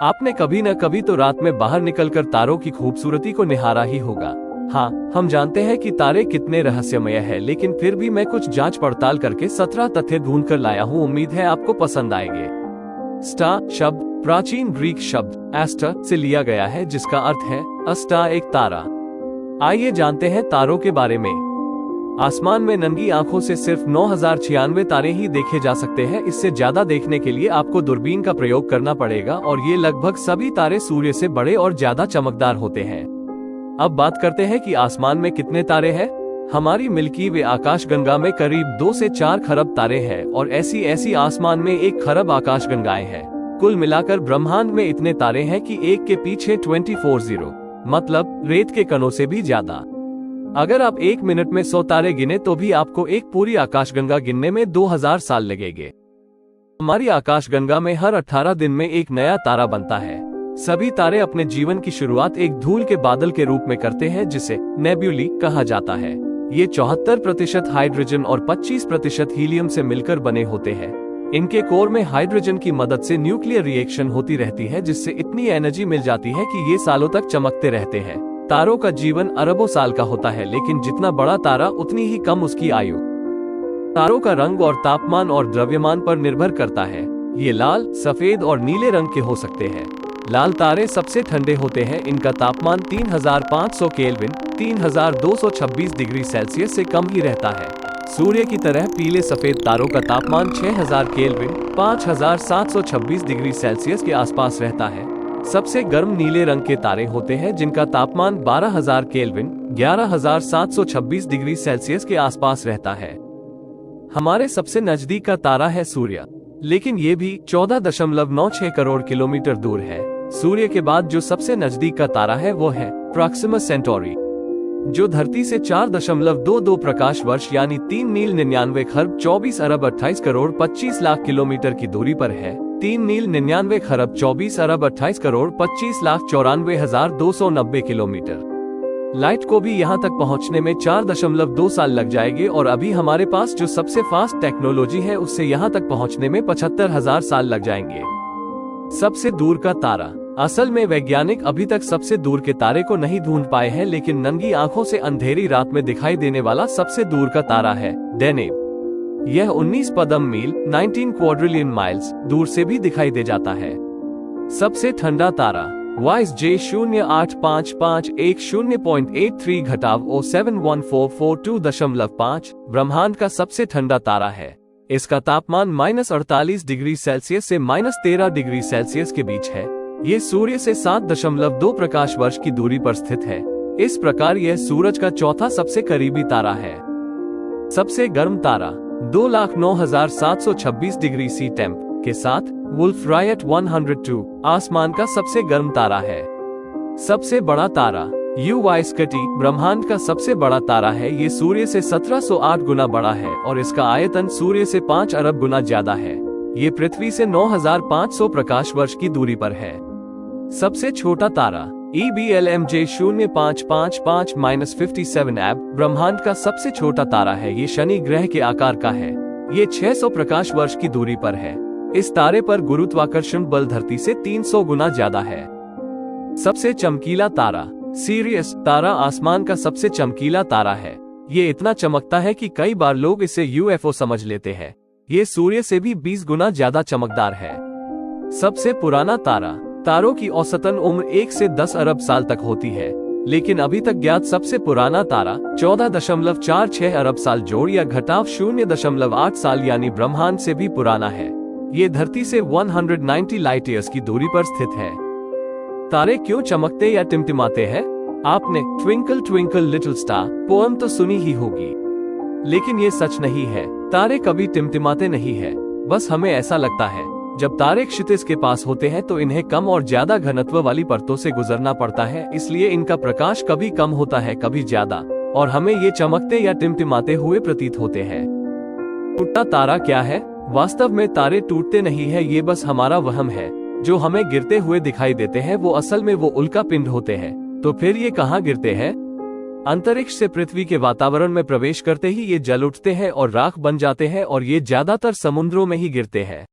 आपने कभी न कभी तो रात में बाहर निकलकर तारों की खूबसूरती को निहारा ही होगा। हाँ, हम जानते हैं कि तारे कितने रहस्यमय है, लेकिन फिर भी मैं कुछ जांच पड़ताल करके 17 तथ्य ढूंढ कर लाया हूँ। उम्मीद है आपको पसंद आएंगे। स्टार शब्द प्राचीन ग्रीक शब्द एस्टर से लिया गया है, जिसका अर्थ है स्टार, एक तारा। आइए जानते हैं तारों के बारे में। आसमान में नंगी आंखों से सिर्फ 9096 तारे ही देखे जा सकते हैं। इससे ज्यादा देखने के लिए आपको दूरबीन का प्रयोग करना पड़ेगा और ये लगभग सभी तारे सूर्य से बड़े और ज्यादा चमकदार होते हैं। अब बात करते हैं कि आसमान में कितने तारे हैं। हमारी मिल्की वे आकाशगंगा में करीब 2 से 4 खरब तारे हैं और ऐसी आसमान में 1 खरब आकाशगंगाएं हैं। कुल मिलाकर ब्रह्मांड में इतने तारे हैं कि एक के पीछे 24 मतलब रेत के कणों से भी ज्यादा। अगर आप 1 मिनट में 100 तारे गिने तो भी आपको एक पूरी आकाशगंगा गिनने में 2000 साल लगेंगे। हमारी आकाशगंगा में हर 18 दिन में एक नया तारा बनता है। सभी तारे अपने जीवन की शुरुआत एक धूल के बादल के रूप में करते हैं, जिसे नेब्यूली कहा जाता है। ये 74% हाइड्रोजन और 25% हीलियम से मिलकर बने होते हैं। इनके कोर में हाइड्रोजन की मदद से न्यूक्लियर रिएक्शन होती रहती है, जिससे इतनी एनर्जी मिल जाती है कि ये सालों तक चमकते रहते हैं। तारों का जीवन अरबों साल का होता है, लेकिन जितना बड़ा तारा उतनी ही कम उसकी आयु। तारों का रंग और तापमान और द्रव्यमान पर निर्भर करता है। ये लाल, सफेद और नीले रंग के हो सकते हैं। लाल तारे सबसे ठंडे होते हैं। इनका तापमान 3500 केल्विन 3226 डिग्री सेल्सियस से कम ही रहता है। सूर्य की तरह पीले सफेद तारों का तापमान 6000 केल्विन 5726 डिग्री सेल्सियस के आसपास रहता है। सबसे गर्म नीले रंग के तारे होते हैं, जिनका तापमान 12000 केल्विन 11726 डिग्री सेल्सियस के आसपास रहता है। हमारे सबसे नजदीक का तारा है सूर्य, लेकिन ये भी 14.96 करोड़ किलोमीटर दूर है। सूर्य के बाद जो सबसे नजदीक का तारा है वो है प्रोक्सिमा सेंटोरी, जो धरती से 4.22 प्रकाश वर्ष यानी 3 मील 99 खरब 24 अरब 28 करोड़ 25 लाख किलोमीटर की दूरी पर है। 3 मील 99 खरब 24 अरब 28 करोड़ 25 लाख 94,290 किलोमीटर। लाइट को भी यहाँ तक पहुँचने में 4.2 साल लग जाएंगे और अभी हमारे पास जो सबसे फास्ट टेक्नोलॉजी है उससे यहाँ तक पहुँचने में 75,000 साल लग जाएंगे। सबसे दूर का तारा। असल में वैज्ञानिक अभी तक सबसे दूर के तारे को नहीं ढूंढ पाए हैं, लेकिन नंगी आंखों से अंधेरी रात में दिखाई देने वाला सबसे दूर का तारा है डेनेब। यह 19 पदम मील 19 क्वाड्रिलियन माइल्स दूर से भी दिखाई दे जाता है। सबसे ठंडा तारा YSJ 08551 घटाव 0714442.5 ब्रह्मांड का सबसे ठंडा तारा है। इसका तापमान -48 डिग्री सेल्सियस से -13 डिग्री सेल्सियस के बीच है। ये सूर्य से 7.2 प्रकाश वर्ष की दूरी पर स्थित है। इस प्रकार यह सूरज का चौथा सबसे करीबी तारा है। सबसे गर्म तारा 2,09,726 डिग्री सी टेम्प के साथ वुल्फ रायट 102 आसमान का सबसे गर्म तारा है। सबसे बड़ा तारा UY-SCTI ब्रह्मांड का सबसे बड़ा तारा है। ये सूर्य से 1708 गुना बड़ा है और इसका आयतन सूर्य से 5 अरब गुना ज्यादा है। ये पृथ्वी से 9500 प्रकाश वर्ष की दूरी पर है। सबसे छोटा तारा EBLMJ 0555-57 AB ब्रह्मांड का सबसे छोटा तारा है। ये शनि ग्रह के आकार का है। ये 600 प्रकाश वर्ष की दूरी पर है। इस तारे पर गुरुत्वाकर्षण बल धरती से 300 गुना ज्यादा है। सबसे चमकीला तारा सीरियस तारा आसमान का सबसे चमकीला तारा है। ये इतना चमकता है कि कई बार लोग इसे UFO समझ लेते हैं। ये सूर्य से भी 20 गुना ज्यादा चमकदार है। सबसे पुराना तारा। तारों की औसतन उम्र 1 से 10 अरब साल तक होती है, लेकिन अभी तक ज्ञात सबसे पुराना तारा 14.46 अरब साल जोड़ या घटाव 0.8 साल यानी ब्रह्मांड से भी पुराना है। ये धरती से 190 लाइट ईयर्स की दूरी पर स्थित है। तारे क्यों चमकते या टिमटिमाते हैं? आपने twinkle twinkle little star poem तो सुनी ही होगी, लेकिन ये सच नहीं है। तारे कभी टिमटिमाते नहीं है, बस हमें ऐसा लगता है। जब तारे क्षितिज के पास होते हैं तो इन्हें कम और ज्यादा घनत्व वाली परतों से गुजरना पड़ता है, इसलिए इनका प्रकाश कभी कम होता है कभी ज्यादा, और हमें ये चमकते या टिमटिमाते हुए प्रतीत होते हैं। टूटा तारा क्या है? वास्तव में तारे टूटते नहीं है, ये बस हमारा वहम है। जो हमें गिरते हुए दिखाई देते हैं वो असल में वो उल्का पिंड होते हैं। तो फिर ये कहाँ गिरते हैं? अंतरिक्ष से पृथ्वी के वातावरण में प्रवेश करते ही ये जल उठते हैं और राख बन जाते हैं, और ये ज्यादातर समुद्रों में ही गिरते हैं।